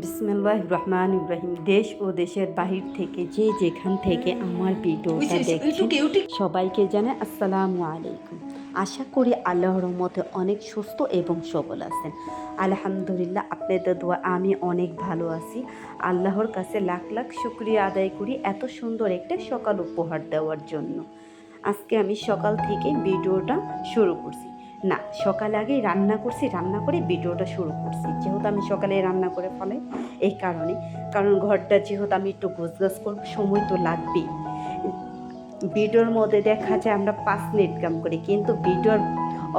বিসমিল্লাহির রহমানির রহিম। দেশ ও দেশের বাহির থেকে যে যেখান থেকে আমার ভিডিওটা দেখছেন সবাইকে জানাই আসসালামু আলাইকুম। আশা করি আল্লাহর রহমতে অনেক সুস্থ এবং সবল আছেন। আলহামদুলিল্লাহ, আপনাদের দোয়া আমি অনেক ভালো আছি। আল্লাহর কাছে লাখ লাখ শুকরিয়া আদায় করি এত সুন্দর একটা সকাল উপহার দেওয়ার জন্য। আজকে আমি সকাল থেকে ভিডিওটা শুরু করছি। না, সকালে আগেই রান্না করছি, রান্না করে ভিডিওটা শুরু করছি। যেহেতু আমি সকালে রান্না করে ফেলাই এই কারণে, কারণ ঘরটা যেহেতু আমি একটু গোছগাছ করবো, সময় তো লাগবেই। ভিডিওর মধ্যে দেখা যায় আমরা 5 মিনিট কাম করি, কিন্তু ভিডিওর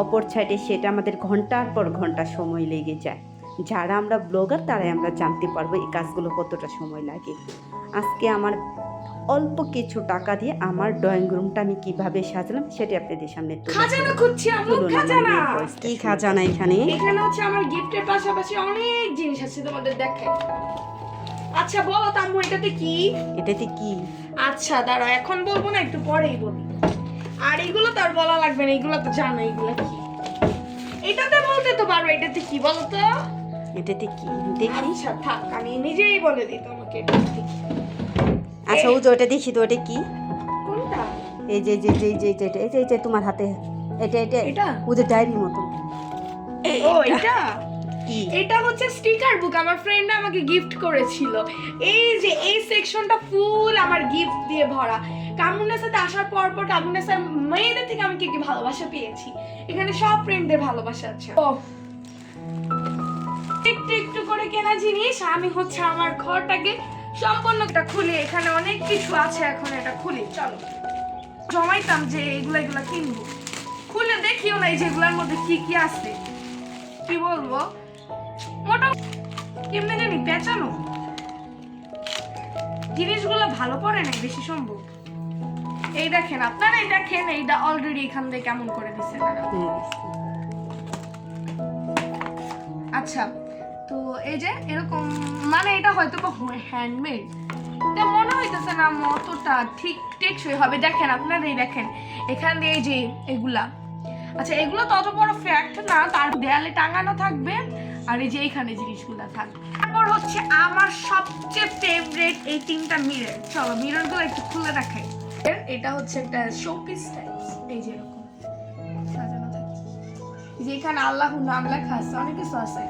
অপর সাইডে সেটা আমাদের ঘন্টার পর ঘন্টা সময় লেগে যায়। যারা আমরা ব্লগার তারাই আমরা জানতে পারবো এই কাজগুলো কতটা সময় লাগে। আজকে আমার অল্প কিছু টাকা দিয়ে আমার ড্রয়িং রুমটা আমি কিভাবে সাজালাম সেটা আপনাদের সামনে খাজানা খুঁজছি আমি। খাজানা কি খাজানা? এখানে হচ্ছে আমার গিফটের পাশাপাশি অনেক জিনিস আছে, তোমাদের দেখাই। আচ্ছা বলো তাম্মু, এটাতে কি? আচ্ছা দাঁড়াও, এখন বলবো না, একটু পরেই বলি। আর এগুলো তো আর বলা লাগবে না, এগুলো তো জানো এগুলো কি। এটাতে বলতে তো পারো, এটাতে কি বলো তো? এটাতে কি দেখি? আচ্ছা থাক, আমি নিজেই বলে দিই তোমাকে এটাতে কি। আচ্ছা ও যে ওটা দেখি তো, ওটা কি? কোনটা? এই যে যে যে যে যে এই যে তোমার হাতে এটা এটা এটা ওদের ডায়েরির মতো। ও এটা কি? এটা হচ্ছে স্টিকার বুক, আমার ফ্রেন্ড আমাকে গিফট করেছিল। এই যে এই সেকশনটা ফুল আমার গিফট দিয়ে ভরা। কামুনের সাথে আসার পর কামুনের সাথে মেয়েদের থেকে আমি কি ভালোবাসা পেয়েছি। এখানে সব ফ্রেন্ডদের ভালোবাসা আছে। ও একটু একটু করে কেনা জিনিস। আমি হচ্ছে আমার ঘরটাকে সম্পূর্ণটা খুলি, এখানে অনেক কিছু আছে, এখন এটা খুলি। চলো, জমাইতাম যে এগুলা কিনবো, খুলে দেখিও না এই যেগুলোর মধ্যে কি কি আছে। কি বলবো, মোটামুটি কেমনে জানি বেচানো জিনিসগুলো ভালো পড়ে না বেশি সম্ভব। এই দেখেন আপনারা, এই দেখেন এইটা অলরেডি এখান থেকে কেমন করে দিচ্ছে তারা। আচ্ছা তো এই যে এরকম, মানে এটা হয়তো হ্যান্ডমেড, এটা মনে হইতেছে না মতটা ঠিক টেকসই হবে। দেখেন আপনারা, এই দেখেন এখান দিয়ে এই যে এগুলা, আচ্ছা এগুলো তত বড় ফ্যাক্ট না, তার দেয়ালে টাঙানো থাকবে। আর এই যে এইখানে জিনিসগুলো থাকবে। তারপর হচ্ছে আমার সবচেয়ে ফেভারিট এই তিনটা মিরর। চলো মিররগুলো একটু খুলে দেখাই। এটা হচ্ছে একটা শোপিস টাইপস, এই যে এরকম সাজানো থাকে, যে এখানে আল্লাহর নাম লেখা আছে, অনেক কিছু আছে।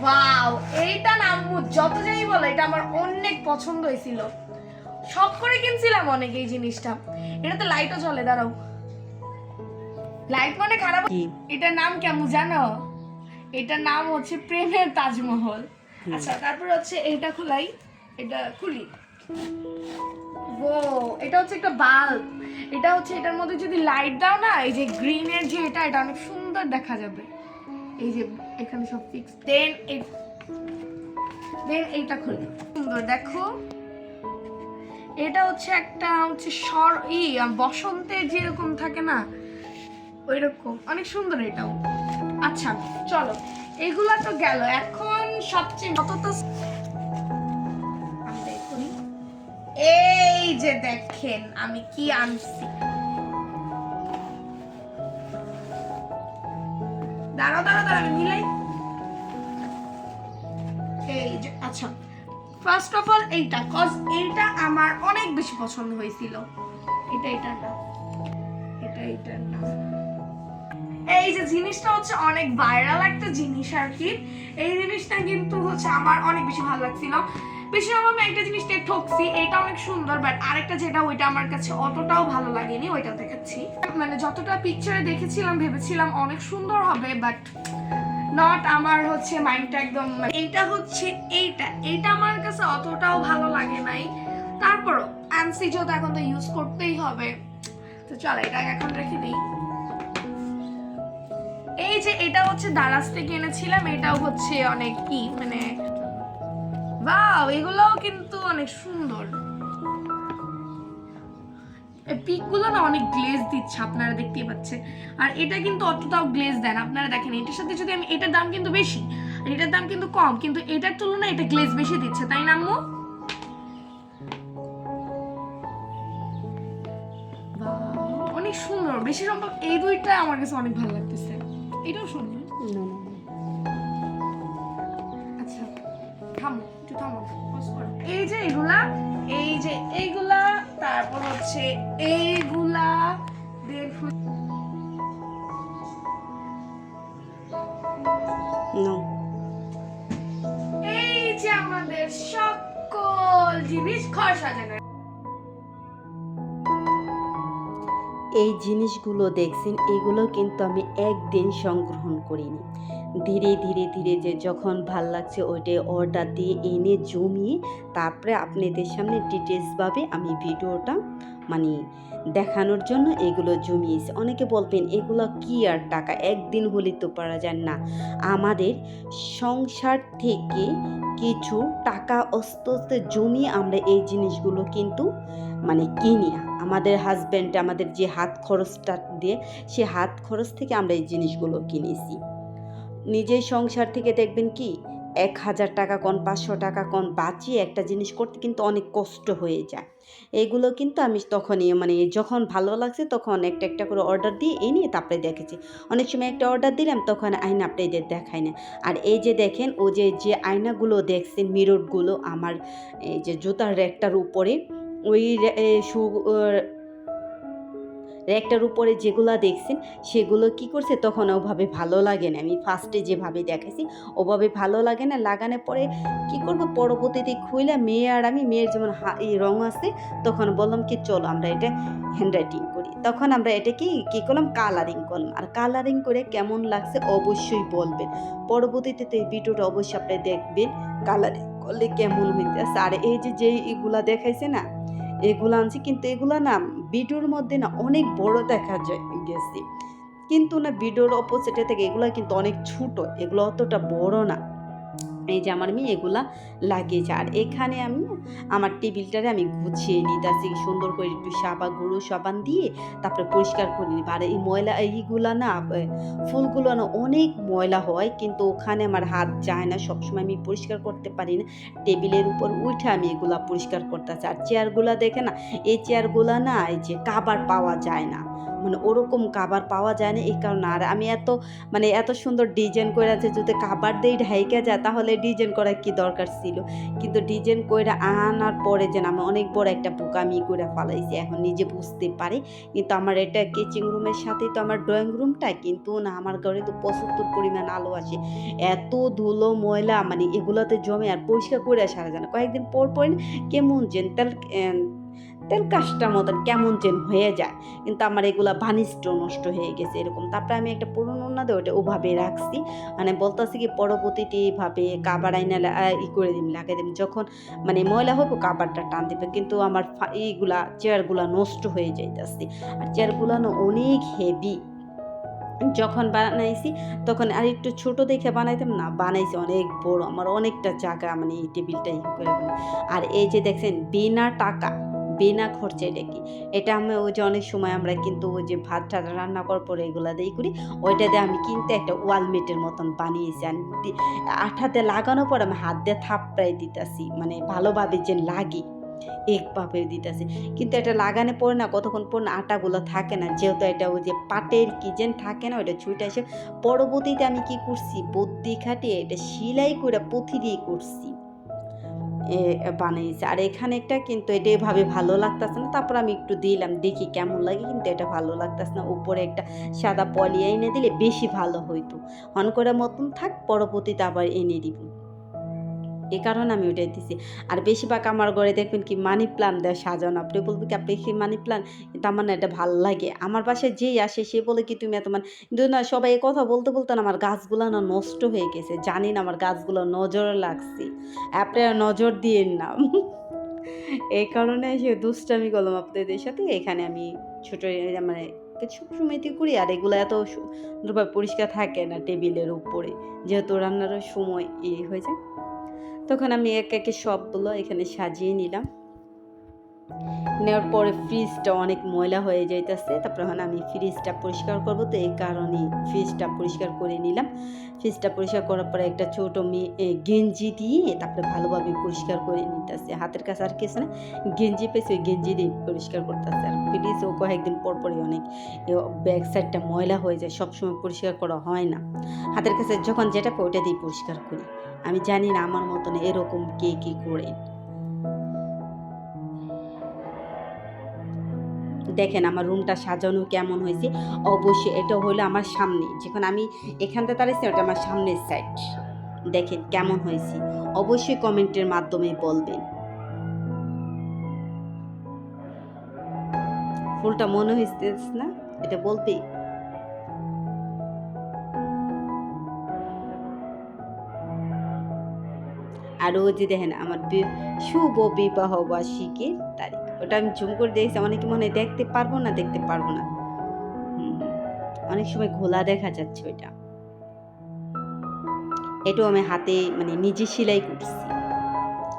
ওয়াও, এইটা না আম্মু যত যাই বলো, এটা আমার অনেক পছন্দ হয়েছিল, শখ করে কিনছিলাম অনেক এই জিনিসটা। এটাতে লাইটও জ্বলে, দাঁড়াও, লাইট মানে খারাপ। এটার নাম কেমন জানো? এটার নাম হচ্ছে প্রেমের তাজমহল। আচ্ছা তারপর হচ্ছে এইটা খোলাই, এটা খুলি। ও এটা হচ্ছে একটা বাল্ব। এটা হচ্ছে, এটার মধ্যে যদি লাইট দাও না, এই যে গ্রিনের যে এটা অনেক সুন্দর দেখা যাবে। এই যে এখানে সব ফিক্স। দেন এইটা খুলি, সুন্দর দেখো। এটা হচ্ছে একটা হচ্ছে বসন্তের যেরকম থাকে না ওইরকম, অনেক সুন্দর এটাও। আচ্ছা চলো, এগুলা তো গেল। এখন সবচেয়ে এই যে দেখেন আমি কি আনছি। দাঁড়াও আমি মিলাই। এই যে আচ্ছা, ফার্স্ট অফ অল এইটা, কজ এইটা আমার অনেক বেশি পছন্দ হয়েছিল। এটা না, এটা না। এই যে জিনিসটা হচ্ছে অনেক ভাইরাল একটা জিনিস আর কি। এই জিনিসটা কিন্তু হচ্ছে আমার অনেক বেশি ভালো লাগছিল। বেশিরভাগ আমি একটা জিনিসটা ঠকছি, এটা অনেক সুন্দর, বাট আরেকটা যেটা ওইটা আমার কাছে অতটাও ভালো লাগেনি, ওইটা দেখাচ্ছি। মানে যতটা পিকচারে দেখেছিলাম ভেবেছিলাম অনেক সুন্দর হবে, বাট নট। আমার হচ্ছে মাইন্ডটা একদম, এইটা হচ্ছে এইটা আমার কাছে অতটাও ভালো লাগে নাই। তারপরও আনসি যেহেতু এখন তো ইউজ করতেই হবে, তো চলো এটা এখন রেখে দিই। এই যে এটা হচ্ছে দারাজ থেকে এনেছিলাম, এটাও হচ্ছে অনেক কি মানে ওয়াও, এগুলোও কিন্তু অনেক সুন্দর। এই পিকগুলো না অনেক গ্লেজ দিচ্ছে, আপনারা দেখতেই পাচ্ছেন। আর এটা কিন্তু অতটাও গ্লেজ দেন, আপনারা দেখেন। এটার সাথে যদি আমি, এটার দাম কিন্তু বেশি আর এটার দাম কিন্তু কম, কিন্তু এটার তুলনায় এটা গ্লেজ বেশি দিচ্ছে, তাই না আম্মু? অনেক সুন্দর, বেশি সম্ভব এই দুইটা আমার কাছে অনেক ভালো লাগতেছে। এটাও সুন্দর। থামো একটু থামো, pause করো। এই যে এগুলা, এই যে এইগুলা, তারপর হচ্ছে এইগুলা, দেন এই যে আমাদের সকল জিনিস ঘর সাজানোর। এই জিনিসগুলো দেখছেন, এগুলো কিন্তু আমি একদিন সংগ্রহণ করিনি। ধীরে ধীরে ধীরে যে যখন ভাল লাগছে ওইটাই অর্ডার দিয়ে এনে জমিয়ে তারপরে আপনাদের সামনে ডিটেলসভাবে আমি ভিডিওটা মানে দেখানোর জন্য এগুলো জমিয়েছি। অনেকে বলবেন এগুলো কি আর টাকা, একদিন হলে তো পারা যায় না। আমাদের সংসার থেকে কিছু টাকা আস্তে আস্তে জমিয়ে আমরা এই জিনিসগুলো কিন্তু মানে কিনি। আমাদের হাজব্যান্ড আমাদের যে হাত খরচটা দিয়ে, সে হাত খরচ থেকে আমরা এই জিনিসগুলো কিনেছি। নিজের সংসার থেকে দেখবেন কি 1,000 টাকা কোন 500 টাকা কোন বাঁচিয়ে একটা জিনিস করতে কিন্তু অনেক কষ্ট হয়ে যায়। এগুলো কিন্তু আমি তখনই মানে যখন ভালো লাগছে তখন একটা একটা করে অর্ডার দিয়ে এনে তারপরে দেখেছি। অনেক সময় একটা অর্ডার দিলাম তখন আয়না আপনাদের দেখাই না। আর এই যে দেখেন ও যে আয়নাগুলো দেখছেন, মিররগুলো আমার এই যে জুতার র্যাকটার উপরে, ওই র্যাকটার উপরে যেগুলো দেখছেন সেগুলো কি করছে তখন ওভাবে ভালো লাগে না। আমি ফার্স্টে যেভাবে দেখাইছি ওভাবে ভালো লাগে না, লাগানোর পরে কি করব পরবর্তীতে খুইলা মেয়ে আর আমি, মেয়ের যেমন এই রং আছে তখন বললাম কি চলো আমরা এটা হ্যান্ডরাইটিং করি। তখন আমরা এটা কি করলাম কালারিং করলাম। আর কালারিং করে কেমন লাগছে অবশ্যই বলবেন। পরবর্তীতে তো এই ভিডিওটা অবশ্যই আপনি দেখবেন কালারিং করলে কেমন হইতেছে। আর এই যে এগুলা দেখাইছে না, এগুলো আনছি কিন্তু এগুলো না ভিডিওর মধ্যে না অনেক বড় দেখা গেছে, কিন্তু না ভিডিওর অপোজিটে থেকে এগুলো কিন্তু অনেক ছোট, এগুলো অতটা বড় না। এই যে আমার মেয়ে এগুলা লাগিয়েছে। আর এখানে আমি আমার টেবিলটারে আমি গুছিয়ে নিতেছি সুন্দর করে, একটু গুঁড়ো সাবান দিয়ে তারপরে পরিষ্কার করে নিব। আর এই ময়লা এইগুলা না ফুলগুলো না অনেক ময়লা হয়, কিন্তু ওখানে আমার হাত যায় না, সবসময় আমি পরিষ্কার করতে পারি না। টেবিলের উপর উঠে আমি এগুলা পরিষ্কার করতেছি। আর চেয়ারগুলা দেখে না, এই চেয়ারগুলা না এই যে কাভার পাওয়া যায় না, মানে ওরকম কাভার পাওয়া যায় না, এই কারণে। আর আমি এত সুন্দর ডিজাইন করে আছে, যদি কাভার দিয়ে ঢাইকা যায় তাহলে ডিজাইন করার কি দরকার ছিল। কিন্তু ডিজাইন করে আনার পরে যেন আমি অনেক বড় একটা বোকামি করে ফেলাইছি, এখন নিজে বুঝতে পারি। কিন্তু আমার এটা কিচেন রুমের সাথেই তো আমার ড্রয়িং রুমটা, কিন্তু না আমার ঘরে তো প্রচুর পরিমাণ আলো আসে, এত ধুলো ময়লা মানে এগুলোতে জমে আর পরিষ্কার করে সারা যায় না। কয়েকদিন পর কেমন যেন তেল কাজটার মতন কেমন যেন হয়ে যায়। কিন্তু আমার এগুলা বানিজটাও নষ্ট হয়ে গেছে এরকম। তারপরে আমি একটা পুরনো ওড়না দিয়ে ওটা ওভাবে রাখছি, মানে বলতেছি কি পরবর্তীতে এইভাবে কাবার আইনা করে দিন লাগাই দিন, যখন মানে ময়লা হবো কাবারটা টান দিবে। কিন্তু আমার এইগুলা চেয়ারগুলা নষ্ট হয়ে যাইতেছে। আর চেয়ারগুলা না অনেক হেভি, যখন বানাইছি তখন আর একটু ছোট দেখে বানাইতাম না, বানাইছি অনেক বড়, আমার অনেকটা জায়গা মানে এই টেবিলটা করে। আর এই যে দেখছেন বিনা টাকা বিনা খরচে, এটা কি এটা আমি ওই যে অনেক সময় আমরা কিন্তু ওই যে ভাত টাত রান্না করার পরে এগুলা দিয়ে করি, ওইটা দিয়ে আমি কিন্তু একটা ওয়ালমেটের মতন বানিয়েছি। আর আঠাতে লাগানোর পর আমি হাত দিয়ে থাপড়াই দিতেছি, মানে ভালোভাবে যে লাগে একভাবে দিতেছি। কিন্তু এটা লাগানোর পর না কতক্ষণ পর না আটাগুলো থাকে না, যেহেতু এটা ওই যে পাটের কি যেন থাকে না, ওইটা ছুঁইটা এসে পরবর্তীতে আমি কি করছি বুদ্ধি খাটিয়ে এটা সেলাই করে পুঁথি দিয়ে করছি বানিয়েছি। আর এখানে একটা কিন্তু এটা এভাবে ভালো লাগতেছে না, তারপর আমি একটু দিলাম দেখি কেমন লাগে, কিন্তু এটা ভালো লাগতেছে না। উপরে একটা সাদা পলি এনে দিলে বেশি ভালো হইতো, হন করে মতন থাক, পরবর্তীতে আবার এনে দিব, এই কারণে আমি ওইটাই দিছি। আর বেশিরভাগ আমার ঘরে দেখবেন কি মানি প্লান্ট দেওয়া সাজানো, আপনি বলবেন কি আপনি কি মানি প্লান্ট, কিন্তু আমার না এটা ভালো লাগে। আমার বাসায় যেই আসে সে বলে কি তুমি এত কিন্তু না, সবাই এই কথা বলতে বলতে না আমার গাছগুলো না নষ্ট হয়ে গেছে, জানি না আমার গাছগুলো নজরে লাগছে, আপনারা নজর দিয়েন না। এই কারণে সে দুষ্টামি করলাম আপনাদের সাথে। এখানে আমি ছোট মানে সবসময় করি। আর এগুলো এত সুন্দরভাবে পরিষ্কার থাকে না টেবিলের উপরে, যেহেতু রান্নার সময় হয়ে যায়, তখন আমি এক একে সবগুলো এখানে সাজিয়ে নিলাম। নেওয়ার পরে ফ্রিজটা অনেক ময়লা হয়ে যাইতেছে, তারপরে এখন আমি ফ্রিজটা পরিষ্কার করব, তো এই কারণে ফ্রিজটা পরিষ্কার করে নিলাম। ফ্রিজটা পরিষ্কার করার পরে একটা ছোটো গেঞ্জি দিয়ে তারপরে ভালোভাবে পরিষ্কার করে নিতেছে। হাতের কাছে আর কিছু না, গেঞ্জি পেয়েছে, ওই গেঞ্জি দিয়ে পরিষ্কার করতেছে। আর ফ্রিজও কয়েকদিন পর পরই অনেক ব্যাক সাইডটা ময়লা হয়ে যায়, সবসময় পরিষ্কার করা হয় না। হাতের কাছে যখন যেটা পাই ওটা দিয়ে পরিষ্কার করি। আমি জানি না আমার মতন এরকম কে কী করে। দেখেন আমার রুমটা সাজানো কেমন হয়েছে। অবশ্যই এটা হলো আমার সামনে, যখন আমি এখানটা দাঁড়াইছি ওটা আমার সামনের সাইড। দেখেন কেমন হয়েছে, অবশ্যই কমেন্টের মাধ্যমে বলবেন। ফুলটা মনে হয়েছে না, এটা বলবে। আর ওই যে দেখেন আমার শুভ বিবাহ বার্ষিকীর তারিখ, ওটা আমি জুম করে দেখছি, অনেকে মনে হয় দেখতে পারবো না, দেখতে পারবো না। অনেক সময় ঘোলা দেখা যাচ্ছে ওইটা। এটাও আমি হাতে মানে নিজে সেলাই করছি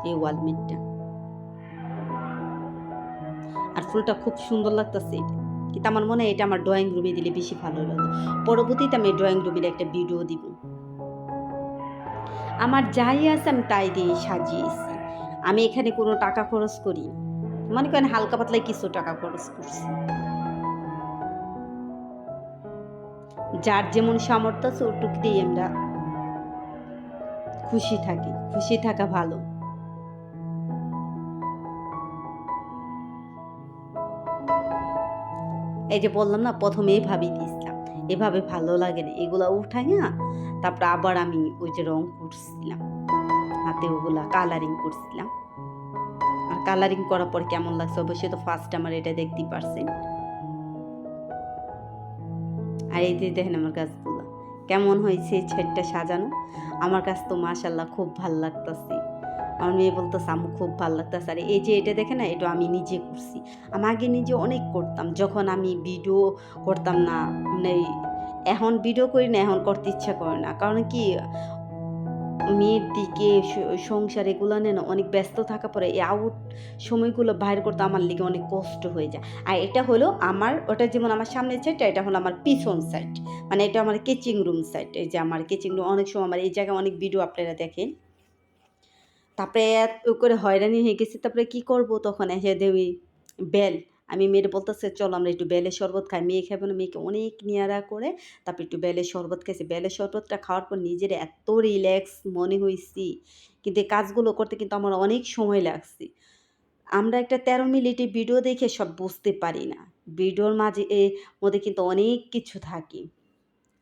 এই ওয়ালমেটটা। আর ফুলটা খুব সুন্দর লাগতেছে এটা, কিন্তু আমার মনে হয় এটা আমার ড্রয়িং রুমে দিলে বেশি ভালো লাগবে। পরবর্তীতে আমি ড্রয়িং রুমের একটা ভিডিও দিব। আমার যাই আছে আমি তাই দিয়ে সাজিয়েছি, আমি এখানে কোনো টাকা খরচ করি, মনে করেন হালকা পাতলায় কিছু টাকা খরচ করছি। যার যেমন সামর্থ্য আছে ওটুক দিয়ে আমরা খুশি থাকি, খুশি থাকা ভালো। এই যে বললাম না, প্রথমে এইভাবেই দিয়েছিলাম, এভাবে ভালো লাগে না, এগুলা উঠাই না, তারপর আবার আমি ওই যে রং করছিলাম হাতে, ওগুলা কালারিং করছিলাম। আর কালারিং করার পর কেমন লাগছে অবশ্যই তো ফার্স্ট আমার এটা দেখতেই পারছেন। আর এই যে দেখেন আমার গাছগুলো কেমন হয়েছে, ছেটটা সাজানো। আমার কাছে তো মাশাল্লাহ খুব ভাল লাগতেছে। আমার মেয়ে বলতেছে আম্মু খুব ভাল লাগতেছে। আর এই যে এটা দেখে না, এটা আমি নিজে করছি। আমি আগে নিজে অনেক করতাম, যখন আমি ভিডিও করতাম না, মানে এখন ভিডিও করি না, এখন করতে ইচ্ছা করে না। কারণ কি, মেয়ের দিকে সংসার এগুলো নিয়ে না অনেক ব্যস্ত থাকা পরে এই আউট সময়গুলো বাইর করতে আমার লিগে অনেক কষ্ট হয়ে যায়। আর এটা হলো আমার, ওটা যেমন আমার সামনের সাইড, এটা হলো আমার পিছন সাইড, মানে এটা আমার কিচিং রুম সাইড। এই যে আমার কিচিং রুম, অনেক সময় আমার এই জায়গায় অনেক ভিডিও আপনারা দেখেন। তারপরে এত করে হয়রানি হয়ে গেছে, তারপরে কি করব, তখন এসে দেবি বেল। আমি মেয়ের বলতেছে চলো আমরা একটু বেলের শরবত খাই, মেয়ে খাবো না, মেয়েকে অনেক নিয়ারা করে তারপর একটু বেলের শরবত খাইছি। বেলের শরবতটা খাওয়ার পর নিজের এত রিল্যাক্স মনে হয়েছি, কিন্তু এই কাজগুলো করতে কিন্তু আমার অনেক সময় লাগছে। আমরা একটা 13 মিনিটের ভিডিও দেখে সব বুঝতে পারি না, ভিডিওর মাঝে মধ্যে কিন্তু অনেক কিছু থাকে।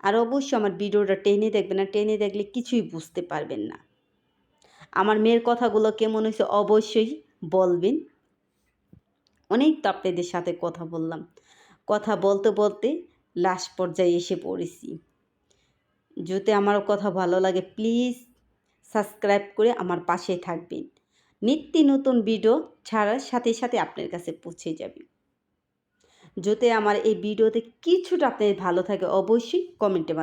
আর অবশ্যই আমার ভিডিওটা টেনে দেখবেন না, টেনে দেখলে কিছুই বুঝতে পারবেন না। আমার মেয়ের কথাগুলো কেমন হয়েছে অবশ্যই বলবেন। অনেক তো আপনাদের সাথে কথা বললাম, কথা বলতে বলতে লাস্ট পর্যায়ে এসে পড়েছি। যদি আমার কথা ভালো লাগে প্লিজ সাবস্ক্রাইব করে আমার পাশে থাকবেন। নিত্য নতুন ভিডিও ছাড়ার সাথে সাথে আপনার কাছে পৌঁছে যাবে। যদি আমার এই ভিডিওতে কিছুটা আপনাদের ভালো থাকে অবশ্যই কমেন্টে